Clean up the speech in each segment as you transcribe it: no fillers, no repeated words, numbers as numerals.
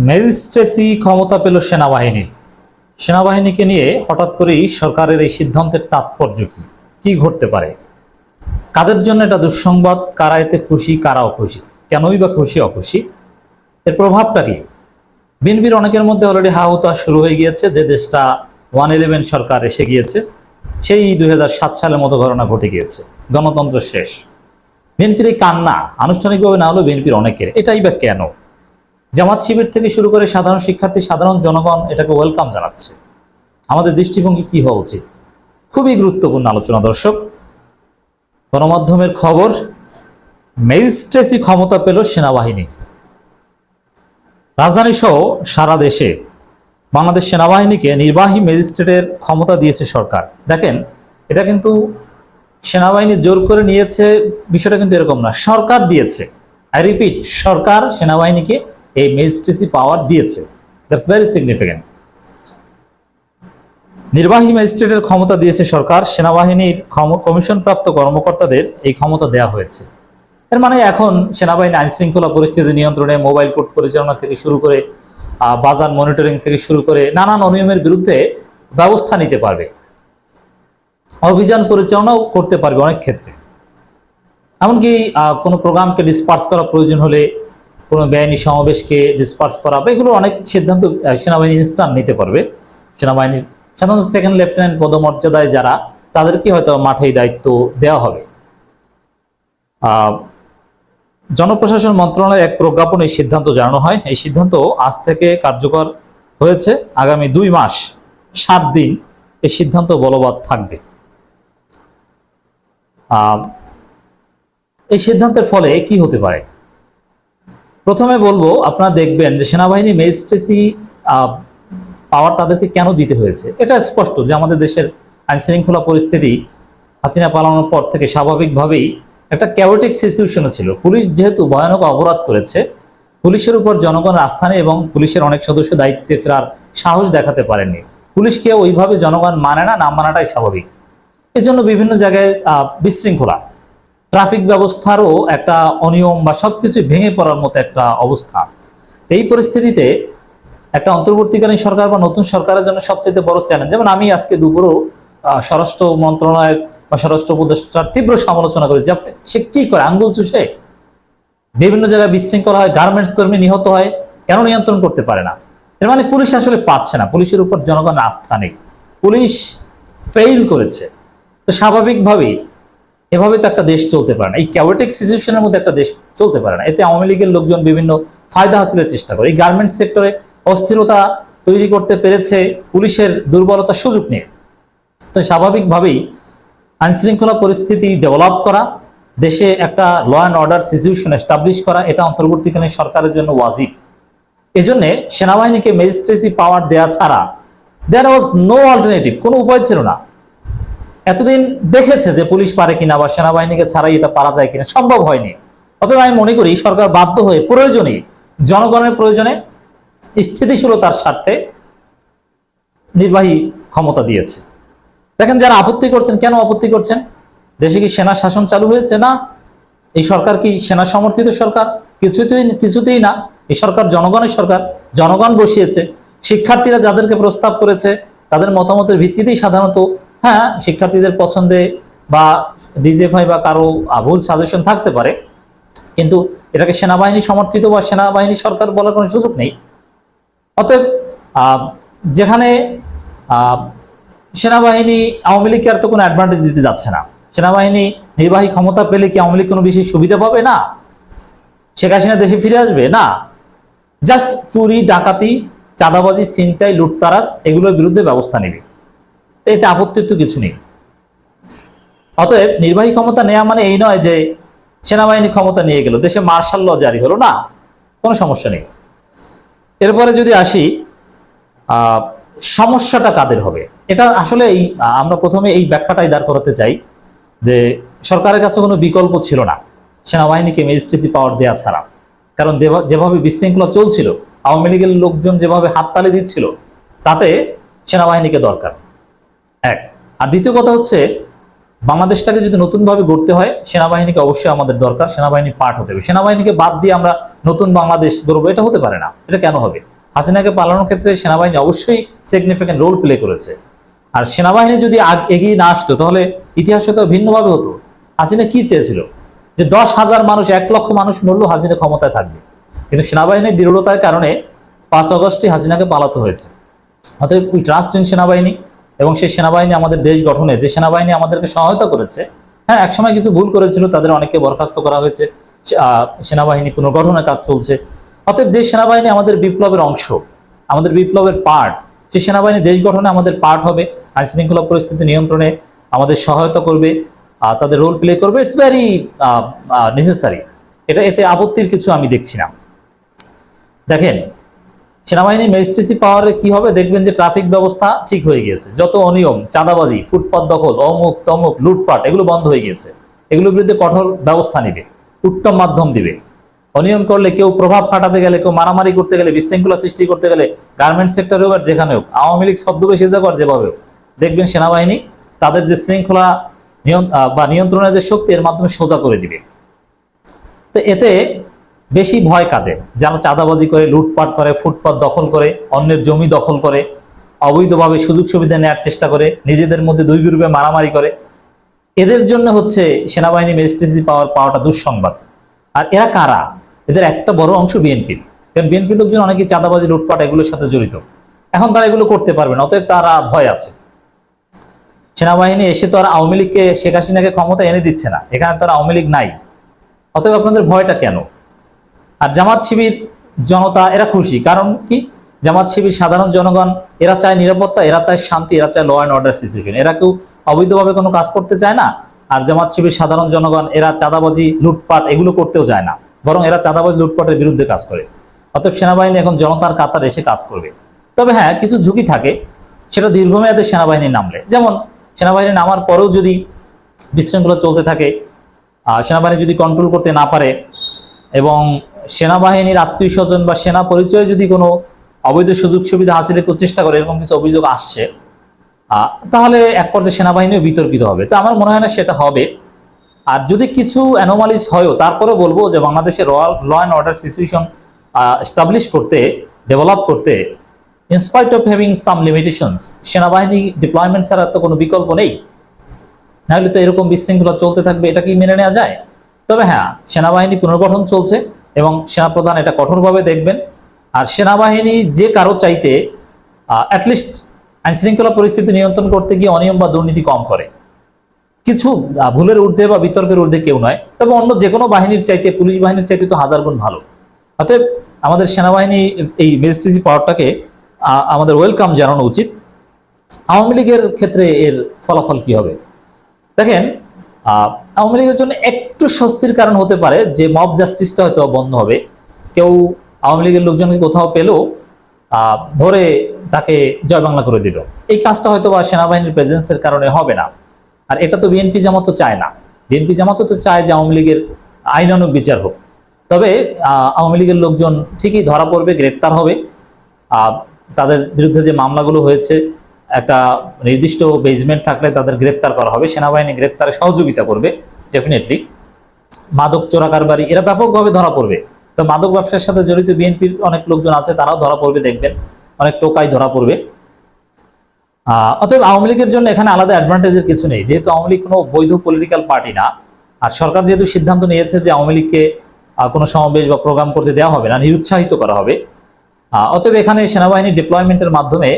Magistracy ক্ষমতা পেল সেনাবাহিনী। সেনাবাহিনীকে নিয়ে হঠাৎ করেই সরকারের এই সিদ্ধান্তের তাৎপর্য কি, কি ঘটতে পারে, কাদের জন্য এটা দুঃসংবাদ, কারা এতে খুশি, কারা অখুশি, কেনই বা খুশি অখুশি, এর প্রভাবটা কি? বিএনপির অনেকের মধ্যে অলরেডি হা হুতাশ শুরু হয়ে গিয়েছে যে দেশটা 111 সরকার এসে গিয়েছে, সেই 2007 সালের মতো ঘটনা ঘটে গিয়েছে, গণতন্ত্র শেষ। বিএনপির এই কান্না আনুষ্ঠানিকভাবে না হলেও বিএনপির অনেকের, এটাই বা কেন? জামাত শিবির থেকে শুরু করে সাধারণ শিক্ষার্থী, সাধারণ জনগণ এটাকে ওয়েলকাম জানাচ্ছে। আমাদের দৃষ্টিভঙ্গি কি হওয়া উচিত? খুবই গুরুত্বপূর্ণ আলোচনা দর্শক। গণমাধ্যমের খবর, ম্যাজিস্ট্রেসি ক্ষমতা পেল সেনাবাহিনী। রাজধানী সহ সারা দেশে বাংলাদেশ সেনাবাহিনীকে নির্বাহী ম্যাজিস্ট্রেটের ক্ষমতা দিয়েছে সরকার। দেখেন, এটা কিন্তু সেনাবাহিনী জোর করে নিয়েছে, বিষয়টা কিন্তু এরকম না, সরকার দিয়েছে। আই রিপিট, সরকার সেনাবাহিনীকে এই ম্যাজিস্ট্রেসি পাওয়ার দিয়েছে। That's very significant. নির্বাহী ম্যাজিস্ট্রেটের ক্ষমতা দিয়েছে সরকার, সেনাবাহিনীর কমিশনপ্রাপ্ত কর্মকর্তাদের এই ক্ষমতা দেওয়া হয়েছে। এর মানে এখন সেনাবাহিনী আইন শৃঙ্খলা পরিস্থিতি নিয়ন্ত্রণে, মোবাইল কোর্ট পরিচালনা থেকে শুরু করে বাজার মনিটরিং থেকে শুরু করে নানান অনিয়মের বিরুদ্ধে ব্যবস্থা নিতে পারবে, অভিযান পরিচালনাও করতে পারবে অনেক ক্ষেত্রে। এমনকি কোনো প্রোগ্রামকে ডিসপার্স করা প্রয়োজন হলে, কোনো বেআইনি সমাবেশকে ডিসপার্স করা, বা এগুলো অনেক সিদ্ধান্ত সেনাবাহিনী ইনস্ট্যান্ট নিতে পারবে। সেনাবাহিনীর সাধারণত সেকেন্ড লেফটেন্যান্ট পদমর্যাদায় যারা, তাদেরকে হয়তো মাঠেই দায়িত্ব দেওয়া হবে। জনপ্রশাসন মন্ত্রণালয়ের এক প্রজ্ঞাপনে এই সিদ্ধান্ত জানানো হয়। এই সিদ্ধান্ত আজ থেকে কার্যকর হয়েছে। আগামী 2 মাস 7 দিন এই সিদ্ধান্ত বলবৎ থাকবে। এই সিদ্ধান্তের ফলে কি হতে পারে? প্রথমে বলবো, আপনারা দেখবেন যে সেনাবাহিনী ম্যাজিস্ট্রেসি পাওয়ার তাদেরকে কেন দিতে হয়েছে। এটা স্পষ্ট যে আমাদের দেশের আইন শৃঙ্খলা পরিস্থিতি হাসিনা পালানোর পর থেকে স্বাভাবিকভাবেই একটা ক্যাওটিক সিচুয়েশনে ছিল। পুলিশ যেহেতু ভয়ানক অপরাধ করেছে, পুলিশের উপর জনগণের আস্থা নেই এবং পুলিশের অনেক সদস্য দায়িত্বে ফেরার সাহস দেখাতে পারেননি। পুলিশকে ওইভাবে জনগণ মানে না, না মানাটাই স্বাভাবিক। এজন্য বিভিন্ন জায়গায় বিশৃঙ্খলা, ট্রাফিক ব্যবস্থারও একটা অনিয়ম বা সবকিছু ভেঙে পড়ার মতো একটা অবস্থা। এই পরিস্থিতিতে একটা অন্তর্বর্তীকালীন সরকার বা নতুন সরকারের জন্য সবচেয়ে বড় চ্যালেঞ্জ, যেমন আমি আজকে দুপুরও স্বরাষ্ট্র মন্ত্রণালয়ের বা স্বরাষ্ট্র উপদেষ্টার তীব্র সমালোচনা করেছি। সে কি করে? আঙ্গুল চুষে বিভিন্ন জায়গায় বিশৃঙ্খলা হয়, গার্মেন্টস কর্মী নিহত হয়, কেন নিয়ন্ত্রণ করতে পারে না? এর মানে পুলিশ আসলে পারছে না, পুলিশের উপর জনগণের আস্থা নেই, পুলিশ ফেইল করেছে। তো স্বাভাবিকভাবেই এভাবে তো একটা দেশ চলতে পারে না, এই ক্যাওটিক সিচুয়েশনের মধ্যে একটা দেশ চলতে পারে না। এতে আওয়ামী লীগের লোকজন বিভিন্ন ফায়দা হাসিলের চেষ্টা করে। এই গার্মেন্টস সেক্টরে অস্থিরতা তৈরি করতে পেরেছে পুলিশের দুর্বলতার সুযোগ নিয়ে। তো স্বাভাবিকভাবেই আইন শৃঙ্খলা পরিস্থিতি ডেভেলপ করা, দেশে একটা law and order situation establish করা, এটা অন্তর্বর্তীকালীন সরকারের জন্য ওয়াজিব। এজন্য সেনাবাহিনীকে ম্যাজিস্ট্রেসি পাওয়ার দেয়া ছাড়া দেয়ার ওয়াজ নো অল্টারনেটিভ, কোনো উপায় ছিল না। এতদিন দেখেছে যে পুলিশ পারে কিনা বা সেনাবাহিনীকে ছাড়াই এটা পারা যায় কিনা, সম্ভব হয়নি। অতএব আমি মনে করি সরকার বাধ্য হয়ে প্রয়োজনে, জনগণের প্রয়োজনে, স্থিতিশীলতার স্বার্থে নির্বাহী ক্ষমতা দিয়েছে। দেখেন, যারা আপত্তি করছেন, কেন আপত্তি করছেন? দেশে কি সেনা শাসন চালু হয়েছে? না। এই সরকার কি সেনা সমর্থিত সরকার? কিছুতেই না। এই সরকার জনগণের সরকার, জনগণ বসিয়েছে। শিক্ষার্থীরা যাদেরকে প্রস্তাব করেছে তাদের মতামতের ভিত্তিতেই সাধারণত, হ্যাঁ, শিক্ষার্থীদের পছন্দে বা ডিজিএফআই বা কারো ভুল সাজেশন থাকতে পারে, কিন্তু এটাকে সেনাবাহিনী সমর্থিত বা সেনাবাহিনী সরকার বলার কোনো সুযোগ নেই। অতএব যেখানে সেনাবাহিনী, আওয়ামী লীগকে আর তো কোনো অ্যাডভান্টেজ দিতে যাচ্ছে না। সেনাবাহিনী নির্বাহী ক্ষমতা পেলে কি আওয়ামী লীগ কোনো বিশেষ সুবিধা পাবে? না। শেখ হাসিনা দেশে ফিরে আসবে? না। জাস্ট চুরি, ডাকাতি, চাঁদাবাজি, ছিনতাই, লুটতারাজ, এগুলোর বিরুদ্ধে ব্যবস্থা নেবে। এতে আপত্তির তো কিছু নেই। অতএব নির্বাহী ক্ষমতা নেওয়া মানে এই নয় যে সেনাবাহিনী ক্ষমতা নিয়ে গেল, দেশে মার্শাল ল জারি হলো, না, কোনো সমস্যা নেই। এরপরে যদি আসি, সমস্যাটা কাদের হবে? এটা আসলে আমরা প্রথমে এই ব্যাখ্যাটাই দাঁড় করাতে চাই যে সরকারের কাছে কোনো বিকল্প ছিল না সেনাবাহিনীকে ম্যাজিস্ট্রেসি পাওয়ার দেওয়া ছাড়া। কারণ যেভাবে বিশৃঙ্খলা চলছিল, আওয়ামী লীগের লোকজন যেভাবে হাততালি দিচ্ছিল, তাতে সেনাবাহিনীকে দরকার, এক। আর দ্বিতীয় কথা হচ্ছে, বাংলাদেশটাকে যদি নতুনভাবে গড়তে হয় সেনাবাহিনীকে অবশ্যই আমাদের দরকার, সেনাবাহিনী পার্ট হতে হবে। সেনাবাহিনীকে বাদ দিয়ে আমরা নতুন বাংলাদেশ গড়বো, এটা হতে পারে না। এটা কেন হবে? হাসিনাকে পালানোর ক্ষেত্রে সেনাবাহিনী অবশ্যই সিগনিফিক্যান্ট রোল প্লে করেছে। আর সেনাবাহিনী যদি এগিয়ে না আসতো তাহলে ইতিহাস হয়তো ভিন্নভাবে হতো। হাসিনা কি চেয়েছিল? যে 10,000 মানুষ, 1 লক্ষ মানুষ মরলেও হাসিনা ক্ষমতায় থাকবে, কিন্তু সেনাবাহিনীর দৃঢ়তার কারণে 5 আগস্টে হাসিনাকে পালাতে হয়েছে। অতএব উই ট্রাস্ট ইন সেনাবাহিনী, এবং সেই সেনাবাহিনী আমাদের দেশ গঠনে, যে সেনাবাহিনী আমাদেরকে সহায়তা করেছে, হ্যাঁ একসময় কিছু ভুল করেছিল, তাদের অনেককে বরখাস্ত করা হয়েছে, সেনাবাহিনী পুনর্গঠনের কাজ চলছে। অতএব যে সেনাবাহিনী আমাদের বিপ্লবের অংশ, আমাদের বিপ্লবের পার্ট, সেই সেনাবাহিনী দেশ গঠনে আমাদের পার্ট হবে, আইন শৃঙ্খলা পরিস্থিতি নিয়ন্ত্রণে আমাদের সহায়তা করবে, তাদের রোল প্লে করবে। It's very necessary. এতে আপত্তির কিছু আমি দেখছি না। দেখেন, সেনাবাহিনী ম্যাজিস্ট্রেসি পাওয়ারে কি হবে? দেখবেন যে ট্রাফিক ব্যবস্থা ঠিক হয়ে গিয়েছে, যত অনিয়ম, চাঁদাবাজি, ফুটপাত দখল, অমুক তমুক, লুটপাট, এগুলো বন্ধ হয়ে গিয়েছে। এগুলোর বিরুদ্ধে কঠোর ব্যবস্থা নেবে, উত্তম মাধ্যম দিবে। অনিয়ম করলে, কেউ প্রভাব খাটাতে গেলে, কেউ মারামারি করতে গেলে, বিশৃঙ্খলা সৃষ্টি করতে গেলে, গার্মেন্টস সেক্টরে হোক আর যেখানে হোক, আওয়ামী লীগ ছদ্মবেশে যাক আর যেভাবে হোক, দেখবেন সেনাবাহিনী তাদের যে শৃঙ্খলা বা নিয়ন্ত্রণের যে শক্তি, এর মাধ্যমে সোজা করে দিবে। তো এতে বেশি ভয় কাদের? যারা চাঁদাবাজি করে, লুটপাট করে, ফুটপাত দখল করে, অন্যের জমি দখল করে, অবৈধভাবে সুযোগ সুবিধা নেওয়ার চেষ্টা করে, নিজেদের মধ্যে দুই গ্রুপে মারামারি করে, এদের জন্য হচ্ছে সেনাবাহিনী ম্যাজিস্ট্রেসি পাওয়াটা দুঃসংবাদ। আর এরা কারা? এদের একটা বড় অংশ বিএনপির। কারণ বিএনপির লোকজন অনেকেই চাঁদাবাজি, লুটপাট এগুলোর সাথে জড়িত। এখন তারা এগুলো করতে পারবে না, অতএব তারা ভয় আছে। সেনাবাহিনী এসে তো আর আওয়ামী লীগকে, শেখ হাসিনাকে ক্ষমতা এনে দিচ্ছে না, এখানে তো আর আওয়ামী লীগ নাই। অতএব আপনাদের ভয়টা কেন? আর জামাত শিবির জনতা এরা খুশি, কারণ কি? জামাত শিবির সাধারণ জনগণ, এরা চায় নিরাপত্তা, এরা চায় শান্তি, এরা চায় ল অ্যান্ড অর্ডার সিচুয়েশন। এরা কেউ অবৈধভাবে কোনো কাজ করতে চায় না। আর জামাত শিবির সাধারণ জনগণ, এরা চাঁদাবাজি, লুটপাট এগুলো করতেও চায় না, বরং এরা চাঁদাবাজি, লুটপাটের বিরুদ্ধে কাজ করে। অতএব সেনাবাহিনী এখন জনতার কাতারে এসে কাজ করবে। তবে হ্যাঁ, কিছু ঝুঁকি থাকে, সেটা দীর্ঘমেয়াদে সেনাবাহিনী নামলে। যেমন সেনাবাহিনী নামার পরেও যদি বিশৃঙ্খলা চলতে থাকে, সেনাবাহিনী যদি কন্ট্রোল করতে না পারে, এবং সেনাবাহিনীর আত্মীয় স্বজন বা সেনা পরিচয়ে যদি কোনো অবৈধ সুযোগ সুবিধা হাসিলের চেষ্টা করে, এরকম কিছু অভিযোগ আসছে, তাহলে এক পর্যায়ে সেনাবাহিনীও বিতর্কিত হবে। তো আমার মনে হয় না সেটা হবে। আর যদি কিছু অ্যানোমালিস হয়ও, তারপরে বলবো যে বাংলাদেশের law and order situation establish করতে, ডেভেলপ করতে, in spite of having some limitations, সেনাবাহিনী ডিপ্লয়মেন্ট ছাড়া তো কোনো বিকল্প নেই। নাহলে তো এরকম বিশৃঙ্খলা চলতে থাকবে, এটা কি মেনে নেওয়া যায়? তবে হ্যাঁ, সেনাবাহিনী পুনর্গঠন চলছে এবং সেনাপ্রধান এটা কঠোরভাবে দেখবেন। আর সেনাবাহিনী যে কারো চাইতে অ্যাটলিস্ট আইন শৃঙ্খলা পরিস্থিতি নিয়ন্ত্রণ করতে গিয়ে অনিয়ম বা দুর্নীতি কম করে, কিছু ভুলের ঊর্ধ্বে বা বিতর্কের ঊর্ধ্বে কেউ নয়। তবে অন্য যে কোনো বাহিনীর চাইতে, পুলিশ বাহিনীর চাইতে তো 1000 গুণ ভালো। অতএব আমাদের সেনাবাহিনী এই ম্যাজিস্ট্রেসি পাওয়ারটাকে আমাদের ওয়েলকাম জানানো উচিত। আওয়ামী লীগের ক্ষেত্রে এর ফলাফল কি হবে? দেখেন, আওয়ামী লীগের জন্য একটু স্বস্তির কারণ হতে পারে যে মব জাস্টিসটা হয়তো বন্ধ হবে। কেউ আওয়ামী লীগের লোকজনকে কোথাও পেলেও ধরে তাকে জয় বাংলা করে দিল, এই কাজটা হয়তো বা সেনাবাহিনীর প্রেজেন্সের কারণে হবে না। আর এটা তো বিএনপি জামাতও চায় না। বিএনপি জামাতও তো চায় যে আওয়ামী লীগের আইনানুগ বিচার হোক। তবে আওয়ামী লীগের লোকজন ঠিকই ধরা পড়বে, গ্রেপ্তার হবে। তাদের বিরুদ্ধে যে মামলাগুলো হয়েছে, একটা নির্দিষ্ট বেজমেন্ট থাকলে তাদের গ্রেপ্তার করা হবে, সেনাবাহিনী গ্রেপ্তারে সহযোগিতা করবে ডেফিনেটলি। মাদক চোরা কারবারি এরা ব্যাপকভাবে ধরা পড়বে। তো মাদক ব্যবসার সাথে জড়িত বিএনপির অনেক লোকজন আছে, তারাও ধরা পড়বে, দেখবেন অনেক টোকাই ধরা পড়বে। অতএব আওয়ামী লীগের জন্য এখানে আলাদা অ্যাডভান্টেজের কিছু নেই, যেহেতু আওয়ামী লীগ কোনো বৈধ পলিটিক্যাল পার্টি না। আর সরকার যেহেতু সিদ্ধান্ত নিয়েছে যে আওয়ামী লীগকে কোনো সমাবেশ বা প্রোগ্রাম করতে দেওয়া হবে না, নিরুৎসাহিত করা হবে, অতএব এখানে সেনাবাহিনী ডিপ্লয়মেন্টের মাধ্যমে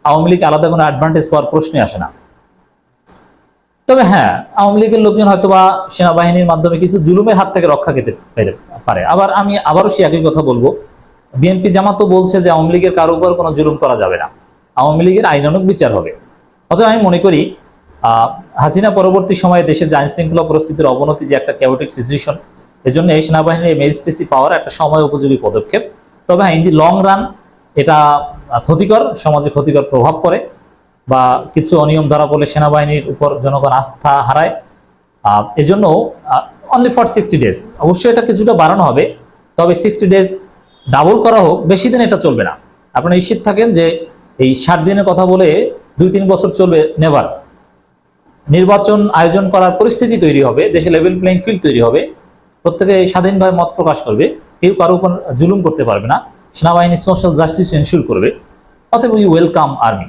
আওয়ামী লীগ আলাদা কোনো অ্যাডভান্টেজ পাওয়ার প্রশ্নই আসে না। তবে হ্যাঁ, আওয়ামী লীগের লোকজন হয়তোবা সেনাবাহিনীর মাধ্যমে কিছু জুলুমের হাত থেকে রক্ষা পেতে পারে। আবার আমি আবারও সেই একই কথা বলবো, বিএনপি জামাতও বলছে যে আওয়ামী লীগের কারো উপর কোনো জুলুম করা যাবে না, আওয়ামী লীগের আইনানুগ বিচার হবে। অতএব আমি মনে করি হাসিনা পরবর্তী সময়ে দেশে যে আইন শৃঙ্খলা পরিস্থিতির অবনতি, যে একটা ক্যাওটিক সিচুয়েশন, এজন্য এই সেনাবাহিনীর ম্যাজিস্ট্রেসি পাওয়ার একটা সময় উপযোগী পদক্ষেপ। তবে ইন দি লং রান এটা ক্ষতিকর, সমাজে ক্ষতিকর প্রভাব পড়ে, বা কিছু অনিয়ম ধরা পড়লে সেনাবাহিনীর উপর জনগণ আস্থা হারায়। এজন্য অনলি ফর 60 ডেজ, অবশ্যই এটা কিছুটা বাড়ানো হবে। তবে 60 ডেজ ডাবল করা হোক, বেশি দিন এটা চলবে না। আপনারা নিশ্চিত থাকেন যে এই 60 দিনের কথা বলে 2-3 বছর চলবে, নেভার। নির্বাচন আয়োজন করার পরিস্থিতি তৈরি হবে, দেশে লেভেল প্লেইং ফিল্ড তৈরি হবে, প্রত্যেকে স্বাধীনভাবে মত প্রকাশ করবে, কেউ কারো উপর জুলুম করতে পারবে না, সেনাবাহিনী সোশ্যাল জাস্টিস এনশিওর করবে। অতএব উই ওয়েলকাম আর্মি।